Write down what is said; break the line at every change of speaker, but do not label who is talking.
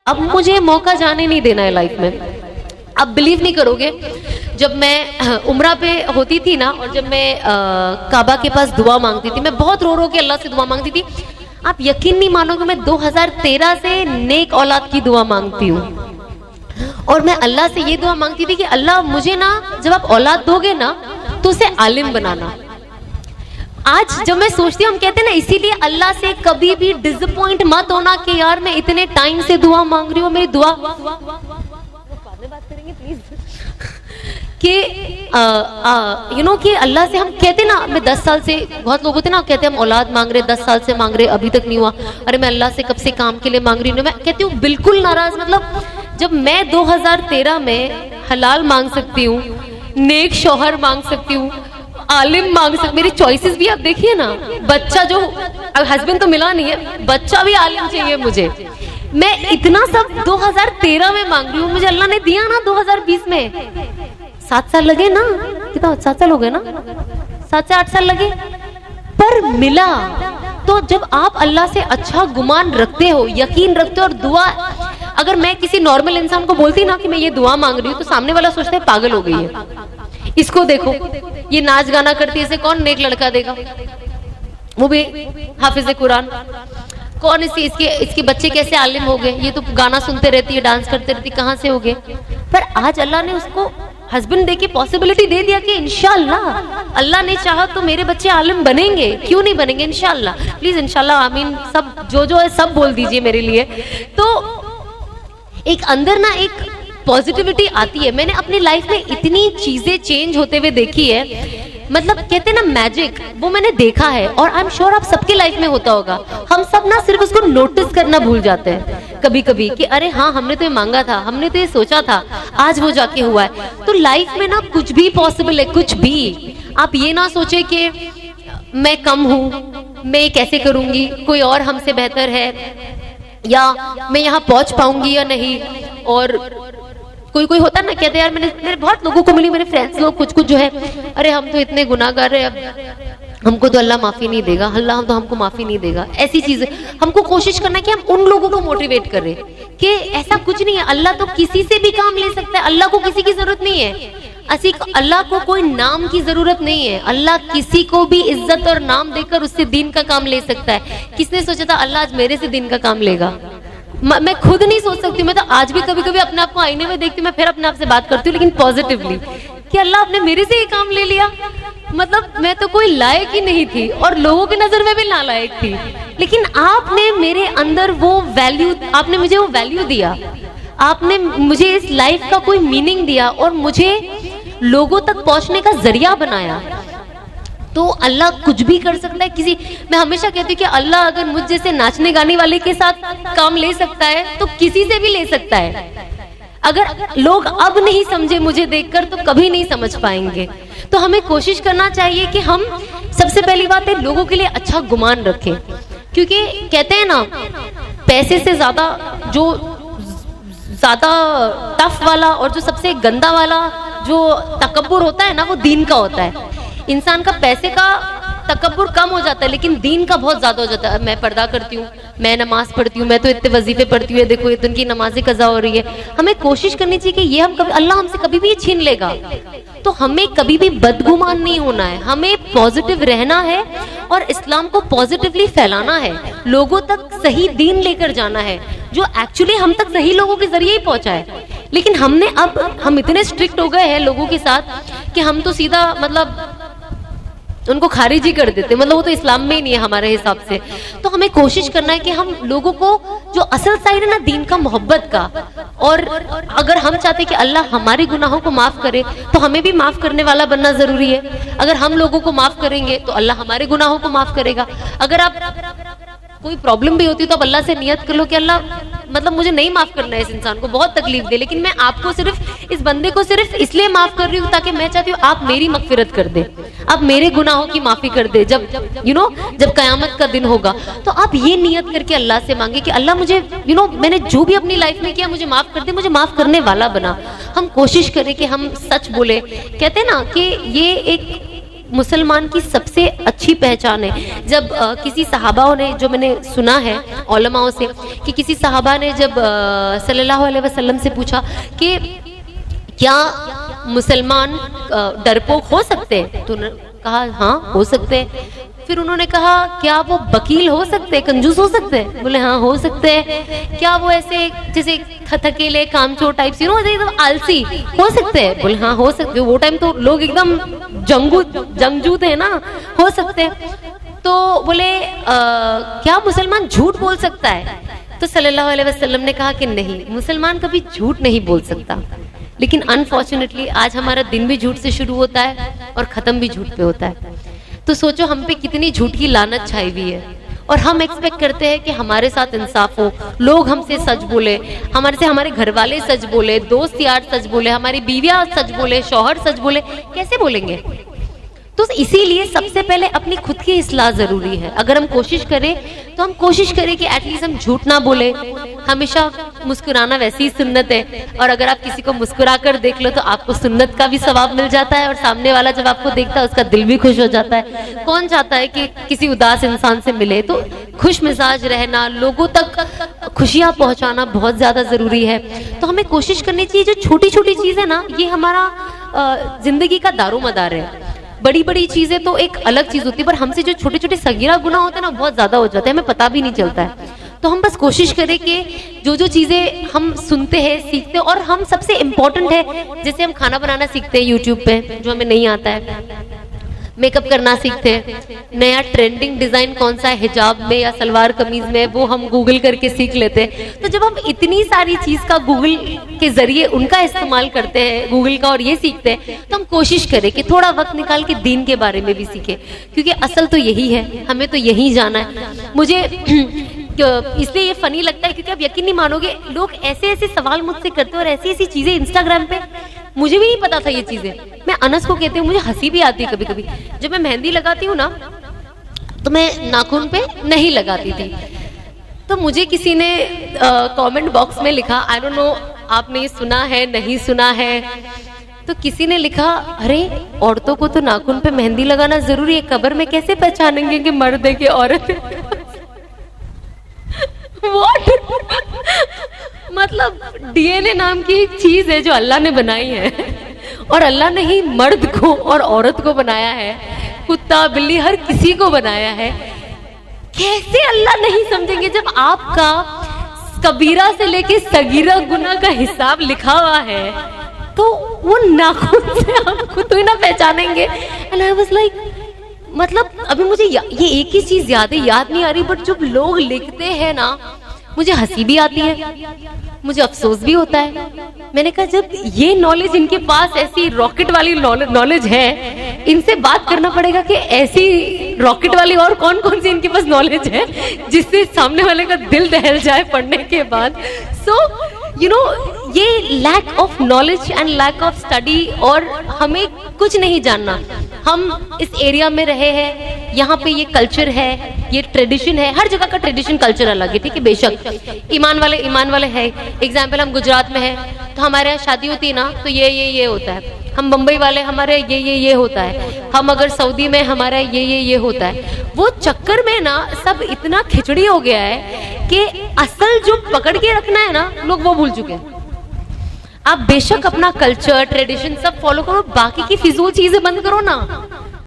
अब मुझे मौका जाने नहीं देना है लाइफ में। अब बिलीव नहीं करोगे, जब मैं उम्रा पे होती थी ना, और जब मैं काबा के पास दुआ मांगती थी, मैं बहुत रो रो के अल्लाह से दुआ मांगती थी। आप यकीन नहीं मानोगे, मैं 2013 से नेक औलाद की दुआ मांगती हूँ। और मैं अल्लाह से ये दुआ मांगती थी कि अल्लाह मुझे ना जब आप औलाद दोगे ना तो उसे आलिम बनाना। आज जब मैं सोचती हूँ, हम कहते हैं ना, इसीलिए अल्लाह से कभी भी डिसअपॉइंट मत होना कि यार मैं इतने टाइम से दुआ मांग रही हूँ, मेरी दुआ बात करेंगे प्लीज कि कि अल्लाह से हम कहते ना, मैं 10 साल से, बहुत लोग होते ना कहते हैं हम औलाद मांग रहे 10 साल से मांग रहे अभी तक नहीं हुआ, अरे मैं अल्लाह से कब से काम के लिए मांग रही हूँ। मैं कहती हूँ बिल्कुल नाराज, मतलब जब मैं 2013 में हलाल मांग सकती हूँ, नेक शौहर मांग सकती हूँ, आलिम मांग सकती, मेरी चॉइसेस भी आप देखिए ना, बच्चा जो हस्बैंड तो मिला नहीं है, बच्चा भी आलिम चाहिए मुझे, मैं इतना सब 2013 में मांग रही हूँ, मुझे अल्लाह ने दिया ना 2020 में। 7 साल लगे ना, कितना 7 साल हो गए ना, 7 से 8 साल लगे, पर मिला। तो जब आप अल्लाह से अच्छा गुमान रखते हो, यकीन रखते हो, और दुआ, अगर मैं किसी नॉर्मल इंसान को बोलती ना कि मैं ये दुआ मांग रही हूँ, तो सामने वाला सोचता है पागल हो गई है, इसको देखो ये नाच गाना करती है, इसे कौन नेक लड़का देगा, वो भी हाफिज कुरान, कौन इसके बच्चे कैसे आलिम हो गए, ये तो गाना सुनते रहती है, डांस करते रहती, कहाँ से हो गए। पर आज अल्लाह ने उसको हस्बैंड दे के पॉसिबिलिटी दे दिया कि इंशाअल्लाह अल्लाह ने चाहा तो मेरे बच्चे आलिम बनेंगे, क्यों नहीं बनेंगे, इंशाअल्लाह। प्लीज इंशाअल्लाह आमीन सब जो है सब बोल दीजिए मेरे लिए। तो एक अंदर ना एक पॉजिटिविटी आती है। मैंने अपनी लाइफ में इतनी चीजें चेंज होते हुए देखी है, मतलब कहते हैं ना मैजिक, वो मैंने देखा है, और आई एम श्योर आप सबके लाइफ में होता होगा। हम सब ना सिर्फ उसको नोटिस करना भूल जाते हैं कभी कभी कि अरे हाँ हमने तो ये मांगा था, हमने तो ये सोचा था, आज वो जाके हुआ है। तो लाइफ में ना कुछ भी पॉसिबल है, कुछ भी। आप ये ना सोचे कि मैं कम हूँ, मैं ये कैसे करूंगी, कोई और हमसे बेहतर है, या मैं यहाँ पहुंच पाऊंगी या नहीं। और कोई होता है ना, कहते हैं यार, मेरे बहुत लोगों को मिली, मेरे फ्रेंड्स लोग कुछ जो है, अरे हम तो इतने गुनाहगार है, अब हमको तो अल्लाह माफी नहीं देगा, अल्लाह तो हमको माफी नहीं देगा। ऐसी चीजें हमको कोशिश करना है कि हम उन लोगों को मोटिवेट करें कि ऐसा कुछ नहीं है, अल्लाह तो किसी से भी काम ले सकता है, अल्लाह को किसी की जरूरत नहीं है। अल्लाह को कोई नाम की जरूरत नहीं है, अल्लाह किसी को भी इज्जत और नाम देकर उससे दीन का काम ले सकता है। किसने सोचा था अल्लाह आज मेरे से दीन का काम लेगा? मैं खुद नहीं सोच सकती। मैं तो आज भी कभी कभी अपने आप को आईने में देखती हूँ, मैं फिर अपने आप से बात करती हूँ, लेकिन पॉजिटिवली, कि अल्लाह आपने मेरे से ये काम ले लिया। मतलब मैं तो कोई लायक ही नहीं थी, और लोगों की नजर में भी नालायक थी, लेकिन आपने मेरे अंदर वो वैल्यू, आपने मुझे वो वैल्यू दिया, आपने मुझे इस लाइफ का कोई मीनिंग दिया, और मुझे लोगों तक पहुंचने का जरिया बनाया। तो अल्लाह कुछ भी कर सकता है। मैं हमेशा कहती हूँ कि अल्लाह अगर मुझ जैसे नाचने गाने वाले के साथ काम ले सकता है तो किसी से भी ले सकता है। अगर लोग अब नहीं समझे मुझे देखकर तो कभी नहीं समझ पाएंगे। तो हमें कोशिश करना चाहिए कि हम सबसे पहली बात है लोगों के लिए अच्छा गुमान रखें, क्योंकि कहते हैं ना पैसे से ज्यादा जो ज्यादा टफ वाला और जो सबसे गंदा वाला जो तकब्बुर होता है ना, वो दीन का होता है। इंसान का पैसे का तकब्बुर कम हो जाता है, लेकिन दीन का बहुत ज्यादा हो जाता है। मैं पर्दा करती हूँ, मैं नमाज पढ़ती हूँ, मैं तो इतने वजीफे पढ़ती हूँ, देखो इतनी की नमाजें कज़ा हो रही है। हमें कोशिश करनी चाहिए कि ये हम कभी, अल्लाह हमसे कभी भी ये छीन लेगा, तो हमें कभी भी बदगुमान नहीं होना है, हमें पॉजिटिव रहना है और इस्लाम को पॉजिटिवली फैलाना है, लोगों तक सही दीन लेकर जाना है, जो एक्चुअली हम तक सही लोगों के जरिए ही पहुंचा है। लेकिन हम इतने स्ट्रिक्ट हो गए हैं लोगों के साथ कि हम तो सीधा मतलब उनको खारिज ही कर देते, मतलब वो तो इस्लाम में ही नहीं है हमारे हिसाब से। तो हमें कोशिश करना है कि हम लोगों को जो असल साइड है ना दीन का, मोहब्बत का, और अगर हम चाहते हैं कि अल्लाह हमारे गुनाहों को माफ करे तो हमें भी माफ करने वाला बनना जरूरी है। अगर हम लोगों को माफ करेंगे तो अल्लाह हमारे गुनाहों को माफ करेगा। अगर आप कोई प्रॉब्लम भी होती है तो आप अल्लाह से नियत कर लो कि अल्लाह मतलब मुझे नहीं माफ करना है इस इंसान को, बहुत तकलीफ दे, लेकिन मैं आपको सिर्फ इस बंदे को सिर्फ इसलिए माफ कर रही हूँ ताकि मैं चाहती हूँ आप मेरी मगफिरत कर दे, आप मेरे गुनाहों की माफी कर दे। जब जब कयामत का दिन होगा तो आप ये नियत करके अल्लाह से मांगे कि अल्लाह मुझे मैंने जो भी अपनी लाइफ में किया मुझे माफ कर दे, मुझे माफ करने वाला बना। हम कोशिश करें कि हम सच बोले। कहते हैं ना कि ये एक मुसलमान की सबसे अच्छी पहचान है। जब किसी सहाबाओं ने, जो मैंने सुना है उलमाओं से, कि किसी सहाबा ने जब सल्लल्लाहु अलैहि वसल्लम से पूछा कि क्या मुसलमान डरपोक हो सकते हैं, तो उन्होंने कहा हाँ हो सकते हैं। फिर उन्होंने कहा क्या वो वकील हो सकते हैं, कंजूस हो सकते हैं? बोले हाँ हो सकते हैं। क्या वो ऐसे जैसे थकेले कामचोर टाइप से एकदम आलसी हो सकते हैं? बोले हाँ हो सकते हैं। वो टाइम तो लोग एकदम जंगजू थे ना, हो सकते हैं। तो बोले क्या मुसलमान झूठ बोल सकता है? तो सल्लल्लाहु अलैहि वसल्लम ने कहा कि नहीं, मुसलमान कभी झूठ नहीं बोल सकता। लेकिन अनफॉर्चुनेटली आज हमारा दिन भी झूठ से शुरू होता है और खत्म भी झूठ पे होता है। तो सोचो हम पे कितनी झूठ की लानत छाई हुई है, और हम एक्सपेक्ट करते हैं कि हमारे साथ इंसाफ हो, लोग हमसे सच बोले, हमारे घर वाले सच बोले, दोस्त यार सच बोले, हमारी बीवियां सच बोले, शौहर सच बोले। कैसे बोलेंगे? तो इसीलिए सबसे पहले अपनी खुद की इस्लाह जरूरी है। अगर हम कोशिश करें तो हम कोशिश करें कि एटलीस्ट हम झूठ ना बोले। हमेशा मुस्कुराना वैसी ही सुन्नत है, और अगर आप किसी को मुस्कुरा कर देख लो तो आपको सुन्नत का भी सवाब मिल जाता है, और सामने वाला जब आपको देखता है उसका दिल भी खुश हो जाता है। कौन चाहता है कि किसी उदास इंसान से मिले? तो खुश मिजाज रहना, लोगों तक खुशियां पहुंचाना बहुत ज्यादा जरूरी है। तो हमें कोशिश करनी चाहिए, जो छोटी छोटी चीज है ना, ये हमारा जिंदगी का दारोमदार है। बड़ी बड़ी चीजें तो एक अलग चीज होती है, पर हमसे जो छोटे छोटे सगीरा गुनाह होते हैं ना, बहुत ज्यादा हो जाते हैं, हमें पता भी नहीं चलता है। तो हम बस कोशिश करें कि जो चीजें हम सुनते हैं, सीखते हैं, और हम सबसे इम्पोर्टेंट है, जैसे हम खाना बनाना सीखते हैं यूट्यूब पे, जो हमें नहीं आता है, मेकअप करना सीखते हैं, नया ट्रेंडिंग डिजाइन कौन सा है हिजाब में या सलवार कमीज में, वो हम गूगल करके सीख लेते हैं। तो जब हम इतनी सारी चीज का गूगल के जरिए उनका इस्तेमाल करते हैं, गूगल का, और ये सीखते हैं, तो हम कोशिश करें कि थोड़ा वक्त निकाल के दीन के बारे में भी सीखें, क्योंकि असल तो यही है, हमें तो यही जाना है। मुझे इसलिए ये फनी लगता है क्योंकि आप यकीन नहीं मानोगे, लोग ऐसे ऐसे सवाल मुझसे करते हैं और ऐसी ऐसी चीजें इंस्टाग्राम पे, मुझे भी नहीं पता था ये चीजें। मैं अनस को कहती हूँ, मुझे हंसी भी आती है कभी कभी। जब मैं मेहंदी लगाती हूँ ना, तो मैं नाखून पे नहीं लगाती थी। तो मुझे किसी ने कमेंट बॉक्स में लिखा, आई डोंट नो आपने ये सुना है नहीं सुना है, तो किसी ने लिखा, अरे औरतों को तो नाखून पे मेहंदी लगाना जरूरी है, कब्र में कैसे पहचानेंगे कि मर्द है कि औरत है? What? मतलब डीएनए नाम की एक चीज है जो अल्लाह ने बनाई है, और अल्लाह ने ही मर्द को और औरत को बनाया है, कुत्ता बिल्ली हर किसी को बनाया है। कैसे अल्लाह नहीं समझेंगे जब आपका कबीरा से लेके सगीरा गुनाह का हिसाब लिखा हुआ है, तो वो नाखून से आप खुद ही ना पहचानेंगे। एंड आई वाज लाइक, मतलब अभी मुझे ये एक ही चीज याद नहीं आ रही, बट जब लोग लिखते हैं ना, मुझे हंसी भी आती है, मुझे अफसोस भी होता है। मैंने कहा जब ये नॉलेज इनके पास, ऐसी रॉकेट वाली नॉलेज है, इनसे बात करना पड़ेगा कि ऐसी रॉकेट वाली और कौन कौन सी इनके पास नॉलेज है जिससे सामने वाले का दिल दहल जाए पढ़ने के बाद। सो यू नो, ये lack of knowledge and lack of study, और हमें कुछ नहीं जानना। हम इस एरिया में रहे हैं, यहाँ पे ये कल्चर है, ये ट्रेडिशन है, हर जगह का ट्रेडिशन कल्चर अलग है, ठीक है, बेशक ईमान वाले है। एग्जाम्पल, हम गुजरात में है तो हमारे यहाँ शादी होती है ना, तो ये होता है। हम बम्बई वाले, हमारे ये होता है। हम अगर सऊदी में, हमारा ये होता है। वो चक्कर में ना सब इतना खिचड़ी हो गया है कि असल जो पकड़ के रखना है ना, लोग वो भूल चुके हैं। आप बेशक अपना कल्चर ट्रेडिशन सब फॉलो करो, बाकी की फिजूल चीजें बंद करो ना।